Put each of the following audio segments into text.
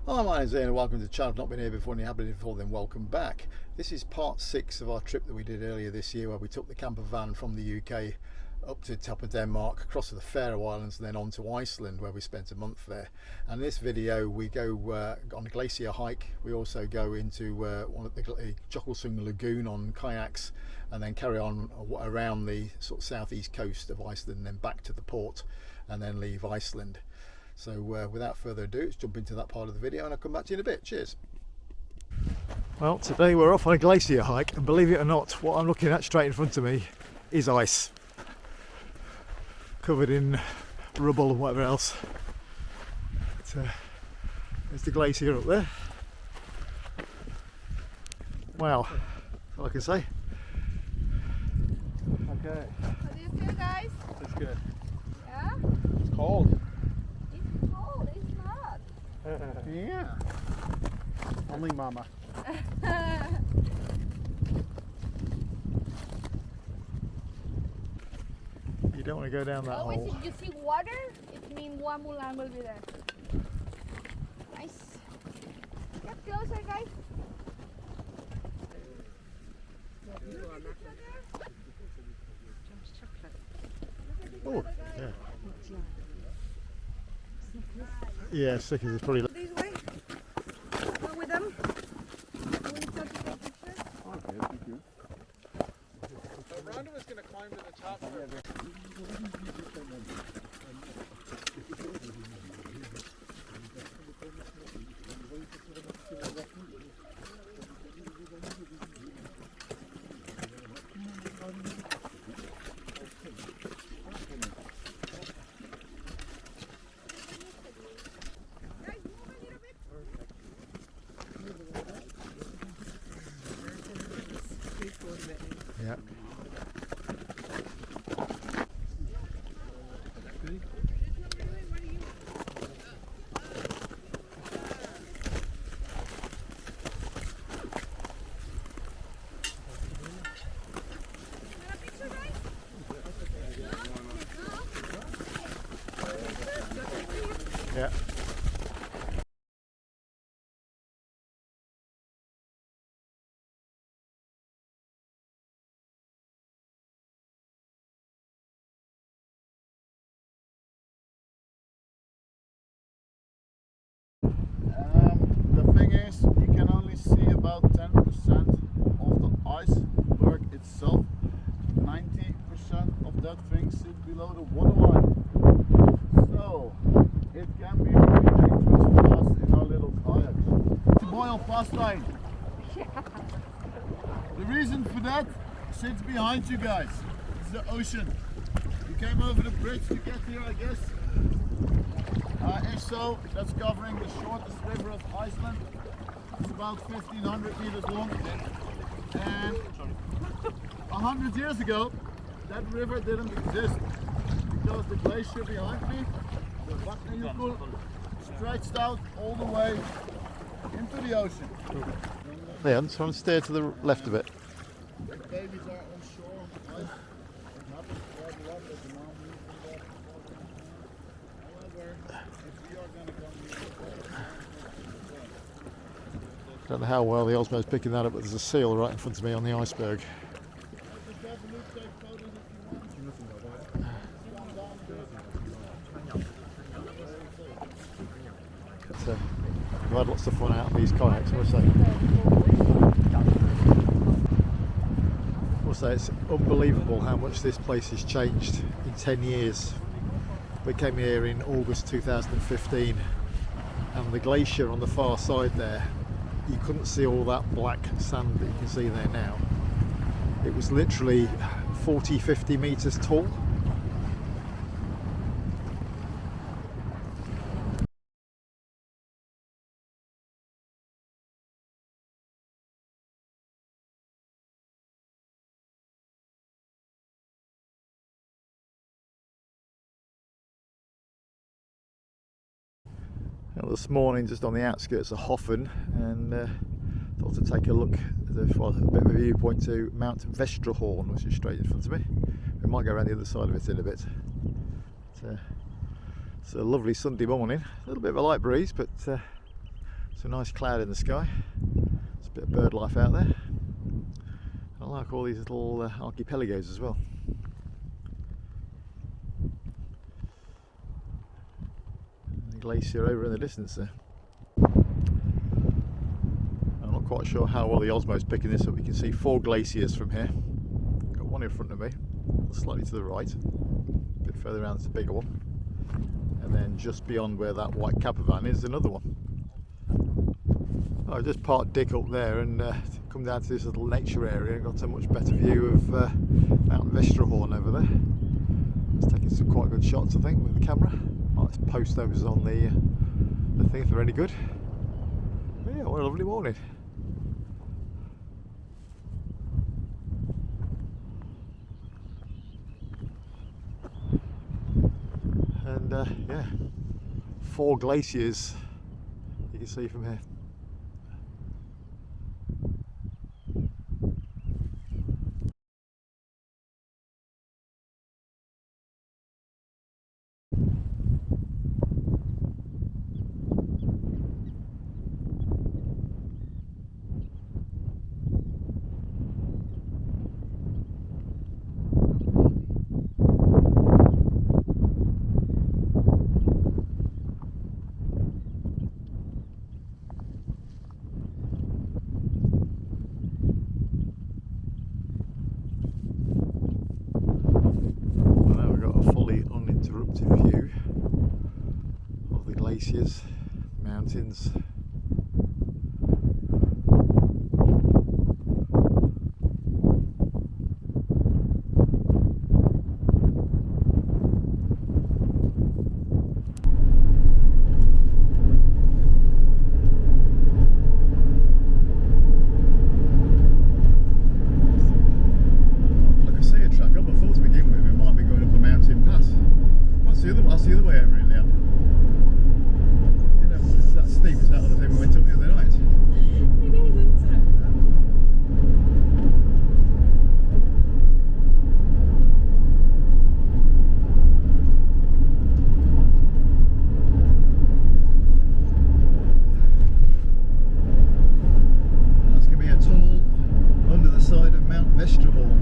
Hi, my name's Ian and welcome to the channel. I've not been here before and you have been before, then welcome back. This is part 6 of our trip that we did earlier this year, where we took the camper van from the UK up to the top of Denmark, across to the Faroe Islands and then on to Iceland, where we spent a month there. And in this video we go on a glacier hike. We also go into one of the Jokulsarlon Lagoon on kayaks, and then carry on around the sort of southeast coast of Iceland and then back to the port and then leave Iceland. So without further ado, let's jump into that part of the video and I'll come back to you in a bit. Cheers. Well, today we're off on a glacier hike, and believe it or not, what I'm looking at straight in front of me is ice, covered in rubble and whatever else. There's the glacier up there. Wow, that's all I can say. Okay. How do you feel, guys? It's good. Yeah? It's cold. It's cold, it's not. Yeah. Only mama. You don't want to go down that Always hole. if you see water, it means one Mulan will be there. Nice. Get closer, guys. Oh, yeah. Yeah, stickers is probably. This way. Go with them. Okay, thank you. So Rhonda was going to climb to the top. Yeah. Yeah. The thing is, you can only see about 10% of the iceberg itself. 90% of that thing sits below the waterline. So, it can be really dangerous for us in our little kayaks. To boil pastime. The reason for that sits behind you guys. It's the ocean. You came over the bridge to get here, I guess. If so, that's covering the shortest river of Iceland. It's about 1,500 meters long. And 100 years ago, that river didn't exist because the glacier behind me, the Vatnajökull, stretched out all the way into the ocean. Yeah, I'm trying to steer to the left a bit. The babies are on shore on ice. It happens quite a lot that the mom moves from that. However, if we are going to come Don't know how well the Osmo's picking that up, but there's a seal right in front of me on the iceberg. But, we've had lots of fun out of these kayaks, I must say. Also, it's unbelievable how much this place has changed in 10 years. We came here in August 2015, and the glacier on the far side there, you couldn't see all that black sand that you can see there now. It was literally 40-50 meters tall. Now, this morning, just on the outskirts of Hofn, and thought to take a look at a bit of a viewpoint to Mount Vestrahorn, which is straight in front of me. We might go around the other side of it in a bit. It's a lovely Sunday morning. A little bit of a light breeze, but It's a nice cloud in the sky. There's a bit of bird life out there. I like all these little archipelagos as well. The glacier over in the distance there. I'm not quite sure how well the Osmo's picking this up. You can see 4 glaciers from here. Got one in front of me, slightly to the right. A bit further around, it's a bigger one. And then just beyond where that white Campervan is, another one. I just parked Dick up there and come down to this little nature area and got a much better view of Mount Vestrahorn over there. It's taking some quite good shots, I think, with the camera. Might post those on the thing if they're any good. But yeah, what a lovely morning. And yeah, 4 glaciers you can see from here. View of the glaciers, mountains. Look, I see a track up. I thought to begin with it might be going up a mountain pass. That's the other way over it now. You know, it's that steep as that other thing we went up the other night. It is, isn't it? That's going to be a tunnel under the side of Mount Vestrahorn.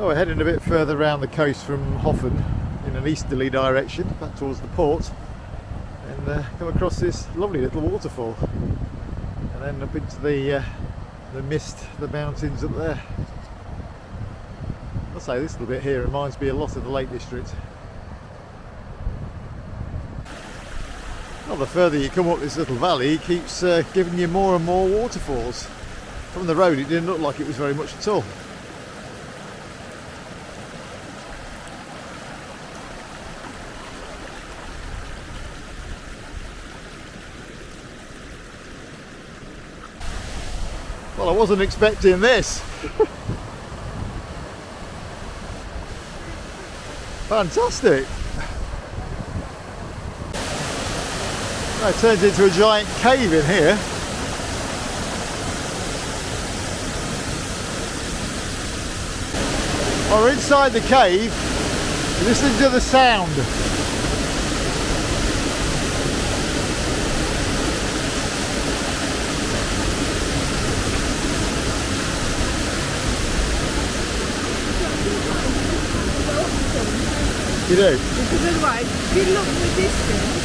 Well, we're heading a bit further around the coast from Hofn in an easterly direction, back towards the port, and come across this lovely little waterfall, and then up into the mist, the mountains up there. I'll say this little bit here reminds me a lot of the Lake District. Well, the further you come up this little valley, it keeps giving you more and more waterfalls. From the road it didn't look like it was very much at all. Well, I wasn't expecting this. Fantastic. Well, it turns into a giant cave in here. Well, we're inside the cave, listening to the sound. You do? Because otherwise, if you look from a distance,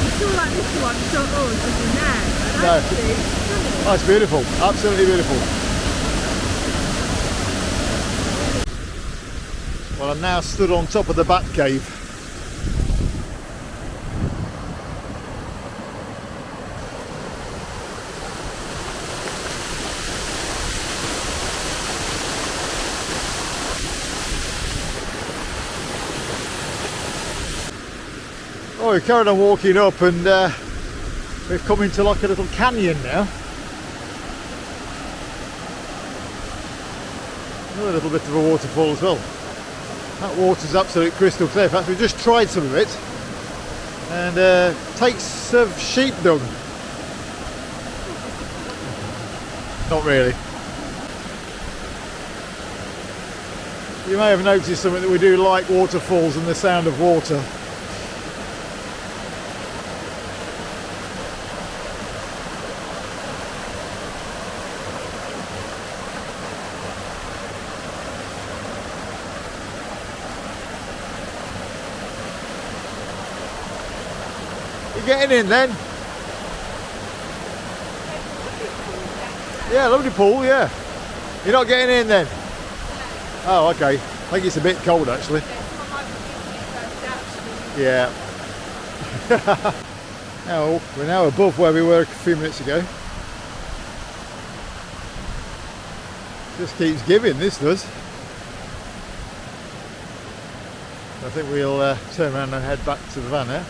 it's all like this one, so old as in there. And No. actually, it's stunning. Oh, it's beautiful, absolutely beautiful. Well, I'm now stood on top of the bat cave. Oh, we've carried on walking up, and we've come into like a little canyon now. Another little bit of a waterfall as well. That water's absolute crystal clear. In fact, we just tried some of it, and takes of sheep dung. Not really. You may have noticed something, that we do like waterfalls and the sound of water. Getting in then? Yeah, lovely pool, yeah. You're not getting in then? Oh, okay. I think it's a bit cold actually. Yeah. Now, we're now above where we were a few minutes ago. Just keeps giving, this does. I think we'll turn around and head back to the van now.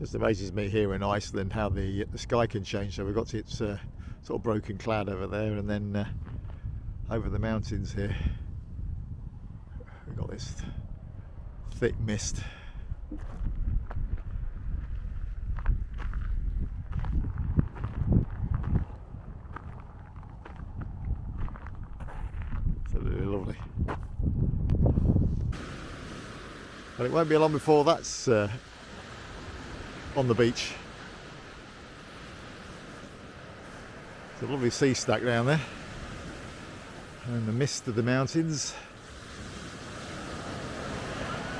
Just amazes me here in Iceland how the sky can change. So we've got its sort of broken cloud over there, and then over the mountains here we've got this thick mist. Absolutely lovely. But it won't be long before that's on the beach. There's a lovely sea stack down there, and the mist of the mountains,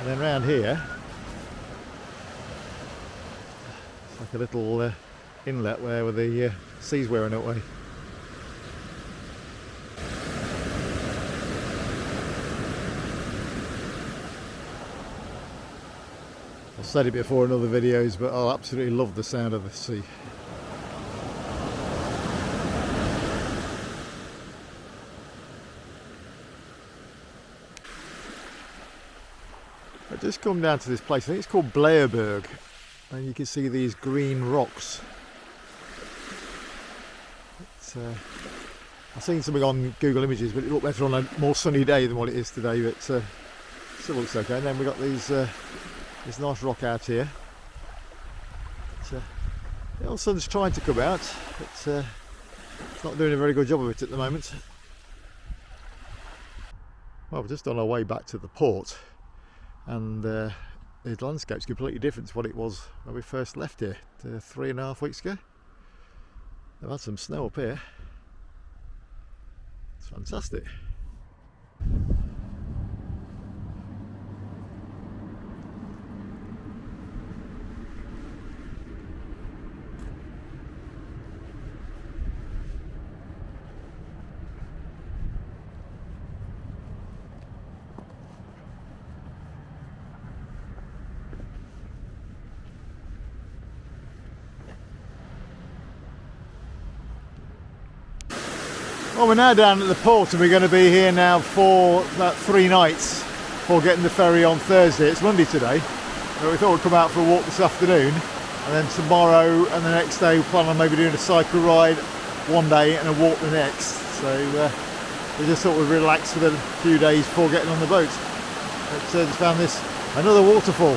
and then round here it's like a little inlet where the sea's wearing away. I've said it before in other videos, but I absolutely love the sound of the sea. I've just come down to this place, I think it's called Blairberg, and you can see these green rocks. I've seen something on Google Images, but it looked better on a more sunny day than what it is today, but still looks okay. And then we've got these this nice rock out here. The old sun's trying to come out, but it's not doing a very good job of it at the moment. Well, we're just on our way back to the port, and the landscape's completely different to what it was when we first left here 3.5 weeks ago. They've had some snow up here. It's It's fantastic. Well, we're now down at the port and we're going to be here now for about 3 nights before getting the ferry on Thursday. It's Monday today, but we thought we'd come out for a walk this afternoon, and then tomorrow and the next day we plan on maybe doing a cycle ride one day and a walk the next. So we just thought we'd relax for a few days before getting on the boat. But just found this, another waterfall.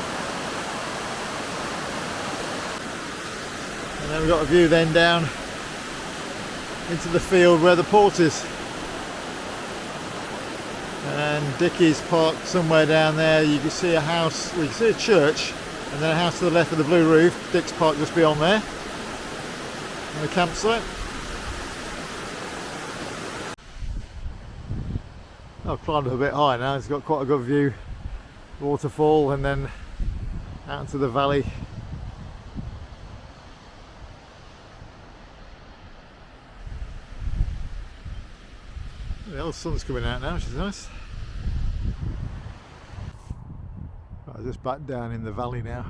And then we've got a view then down into the field where the port is, and Dickie's parked somewhere down there. You can see a house, well, you can see a church, and then a house to the left with the blue roof. Dick's parked just beyond there on the campsite. I've climbed up a bit high now. It's got quite a good view, waterfall, and then out into the valley. The old sun's coming out now, which is nice. I'm just back down in the valley now.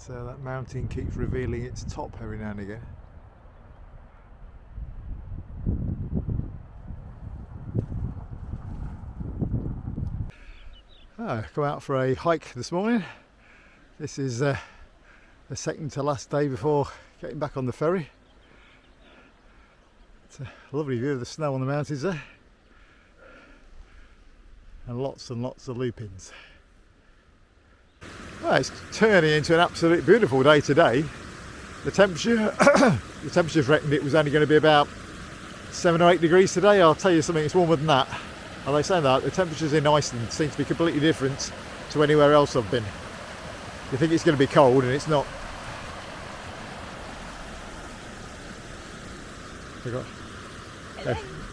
That mountain keeps revealing its top every now and again. I've come out for a hike this morning. This is the second to last day before getting back on the ferry. It's a lovely view of the snow on the mountains there, and lots of lupins. Well, it's turning into an absolutely beautiful day today. The temperature's reckoned it was only going to be about 7 or 8 degrees today. I'll tell you something, it's warmer than that. And they say that the temperatures in Iceland seem to be completely different to anywhere else I've been. You think it's going to be cold, and it's not.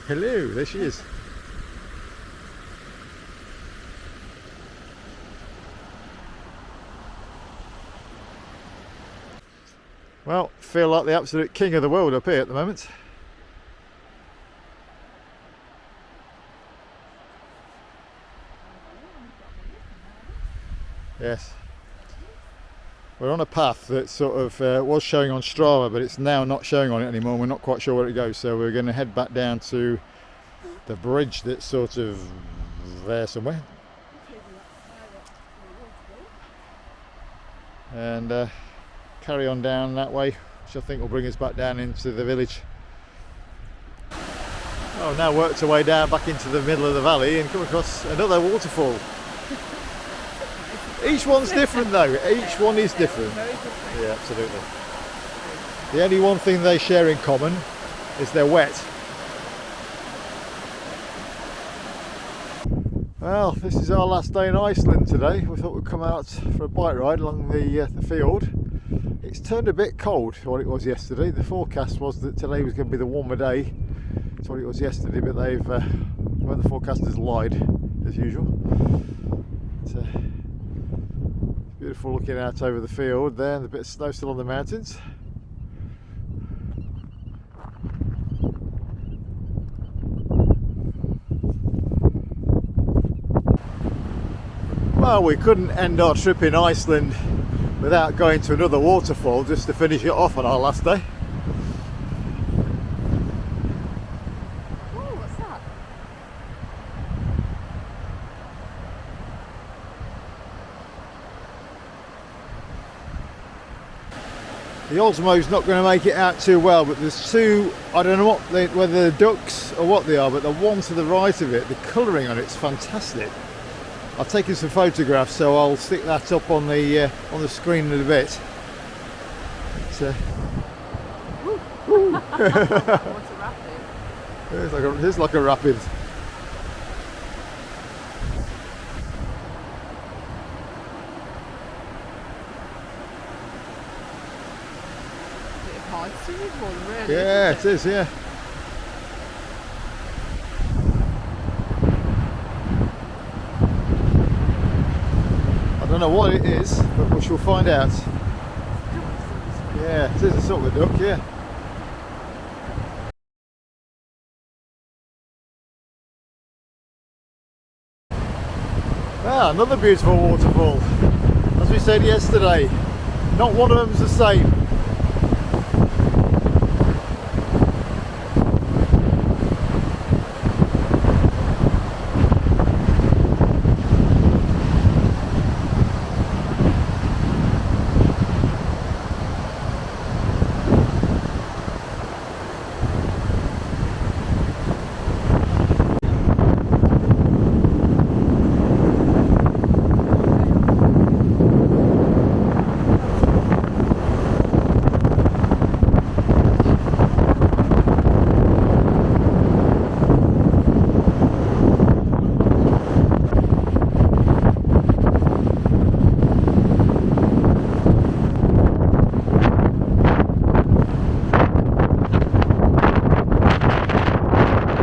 Hello, there she is. Well, feel like the absolute king of the world up here at the moment. Yes. We're on a path that sort of was showing on Strava, but it's now not showing on it anymore. We're not quite sure where it goes, so we're going to head back down to the bridge that's sort of there somewhere, and carry on down that way, which I think will bring us back down into the village. Oh, now worked our way down back into the middle of the valley and come across another waterfall. Each one's different though, each one is different. Yeah, absolutely. The only one thing they share in common is they're wet. Well, this is our last day in Iceland today. We thought we'd come out for a bike ride along the field. It's turned a bit cold to what it was yesterday. The forecast was that today was going to be the warmer day to what it was yesterday, but they've well, the forecasters lied as usual. It's beautiful looking out over the field there, and a bit of snow still on the mountains. Well, we couldn't end our trip in Iceland without going to another waterfall just to finish it off on our last day. Oh, what's that? The Osmo's not going to make it out too well, but there's two, I don't know whether they're ducks or what they are, but the one to the right of it, the colouring on it's fantastic. I've taken some photographs, so I'll stick that up on the screen in a bit. What's a rapid? It's like a rapid. Bit of hard swimming for them, really. Yeah, it is, yeah. don't know what it is, but we shall find out. Yeah, it is a silver duck, yeah. Ah, another beautiful waterfall. As we said yesterday, not one of them's the same. Eerie.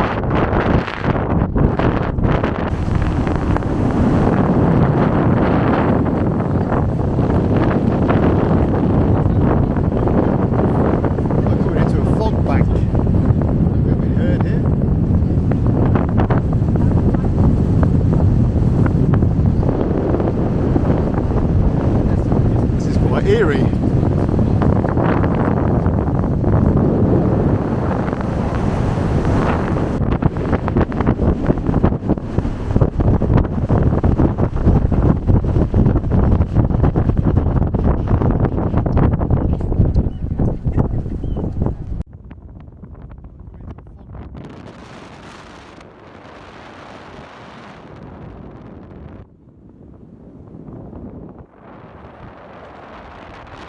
Well, I hope you enjoyed that bit of video that I put together there. So there'll be part 7, which will be the actual costs of getting from the UK up to the top of Denmark, and then obviously over to the Faroe Islands and Iceland on the ferry, etc. And also we'll be talking about some of the sites we stayed at with regards to the prices, and also some discounts that are available as well. So that'll be out in about a week or so's time. So thanks very much for watching. It'd be great if you could like and subscribe to the channel, and I'll see you again in the next one. Cheers. Well, I hope you enjoyed that bit of video that I put together there. So there'll be part 7, which will be the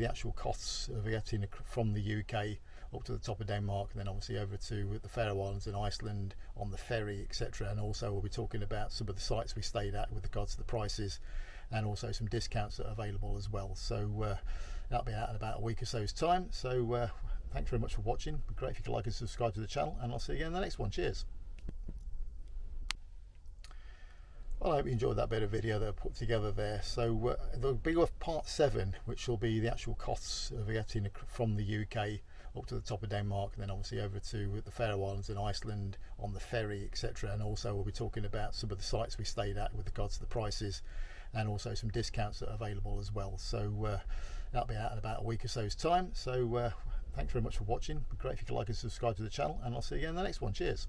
actual costs of getting from the UK up to the top of Denmark, and then obviously over to the Faroe Islands and Iceland on the ferry, etc. And also we'll be talking about some of the sites we stayed at with regards to the prices, and also some discounts that are available as well. So that'll be out in about a week or so's time. So thanks very much for watching. It'd be great if you could like and subscribe to the channel, and I'll see you again in the next one. Cheers. Well, I hope you enjoyed that bit of video that I put together there. So there'll be part 7, which will be the actual costs of getting from the UK up to the top of Denmark, and then obviously over to the Faroe Islands and Iceland on the ferry, etc. And also we'll be talking about some of the sites we stayed at with regards to the prices, and also some discounts that are available as well. So that'll be out in about a week or so's time. So thanks very much for watching. It'd be great if you could like and subscribe to the channel, and I'll see you again in the next one. Cheers.